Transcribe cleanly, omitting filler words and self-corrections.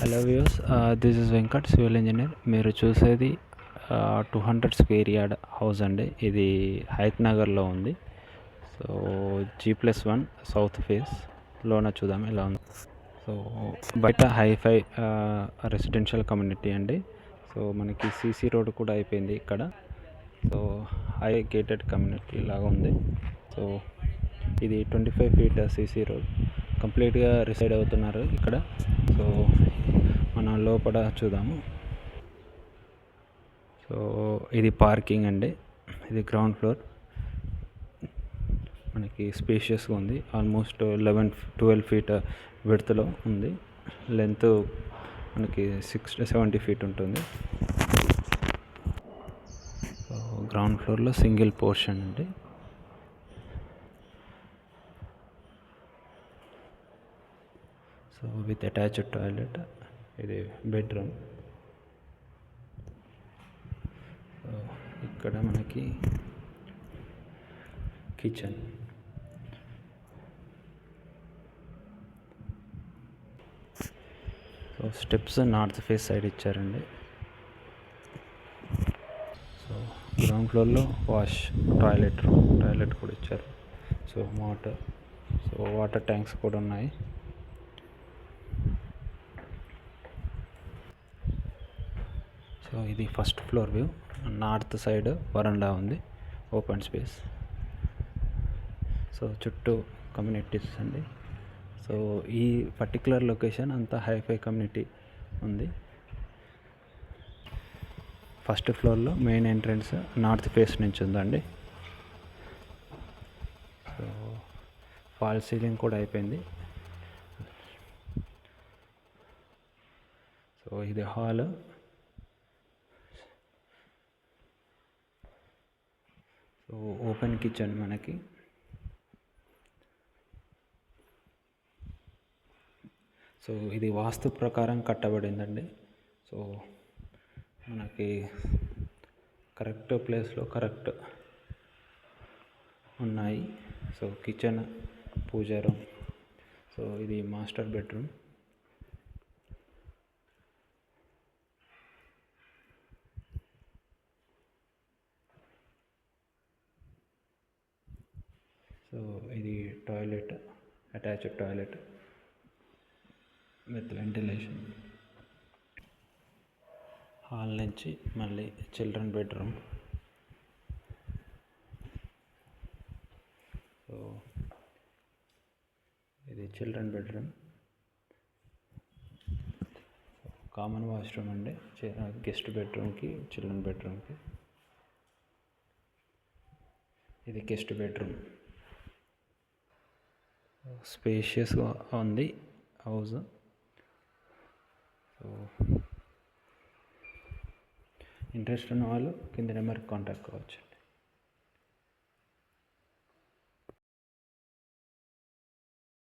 Hello views, this is Venkat, civil engineer. మీరు చూసేది 200 square yard house అండి. ఇది హయత్ నగర్లో ఉంది. సో G+1 సౌత్ ఫేస్ లోన చూద్దాం ఎలా ఉంది. సో బయట హైఫై రెసిడెన్షియల్ కమ్యూనిటీ అండి. సో మనకి సీసీ రోడ్ కూడా అయిపోయింది ఇక్కడ. సో హై గేటెడ్ కమ్యూనిటీ లాగా ఉంది. సో ఇది 25 ఫీట్ సీసీ రోడ్. కంప్లీట్గా రిసైడ్ అవుతున్నారు ఇక్కడ. సో మనం లోపల చూద్దాము. సో ఇది పార్కింగ్ అండి. ఇది గ్రౌండ్ ఫ్లోర్. మనకి స్పేషియస్గా ఉంది. ఆల్మోస్ట్ 12 ఫీట్ విడ్త్లో ఉంది. లెంత్ మనకి 70 ఫీట్ ఉంటుంది. సో గ్రౌండ్ ఫ్లోర్లో సింగిల్ పోర్షన్ అండి. So with attached toilet. ఇది బెడ్రూమ్. సో ఇక్కడ మనకి kitchen. So steps north face side ఇచ్చారండి. సో గ్రౌండ్ ఫ్లోర్లో టాయిలెట్ కూడా ఇచ్చారు. సో వాటర్ ట్యాంక్స్ కూడా ఉన్నాయి. సో ఇది first floor view. North side వరండా ఉంది, ఓపెన్ స్పేస్. సో చుట్టూ కమ్యూనిటీస్ అండి. సో ఈ పర్టికులర్ లొకేషన్ అంతా హైఫై కమ్యూనిటీ ఉంది. ఫస్ట్ ఫ్లోర్లో మెయిన్ ఎంట్రన్స్ నార్త్ ఫేస్ నుంచి ఉందండి. సో ఫాల్ సీలింగ్ కూడా అయిపోయింది. సో ఇది హాల్. సో ఓపెన్ కిచెన్ మనకి. సో ఇది వాస్తు ప్రకారం కట్టబడిందండి. సో మనకి కరెక్ట్ ప్లేస్లో కరెక్ట్ ఉన్నాయి. సో కిచెన్, పూజా రూమ్. సో ఇది మాస్టర్ బెడ్రూమ్. సో ఇది toilet, attached toilet with ventilation. Hall నుంచి మళ్ళీ చిల్డ్రన్ బెడ్రూమ్. సో ఇది చిల్డ్రన్ బెడ్రూమ్. కామన్ వాష్రూమ్ అండి, గెస్ట్ బెడ్రూమ్కి చిల్డ్రన్ బెడ్రూమ్కి. ఇది గెస్ట్ బెడ్రూమ్. స్పేషియస్గా ఉంది హౌస్. సో ఇంట్రెస్ట్ ఉన్న వాళ్ళు కింద నెంబర్కి కాంటాక్ట్ కావచ్చు.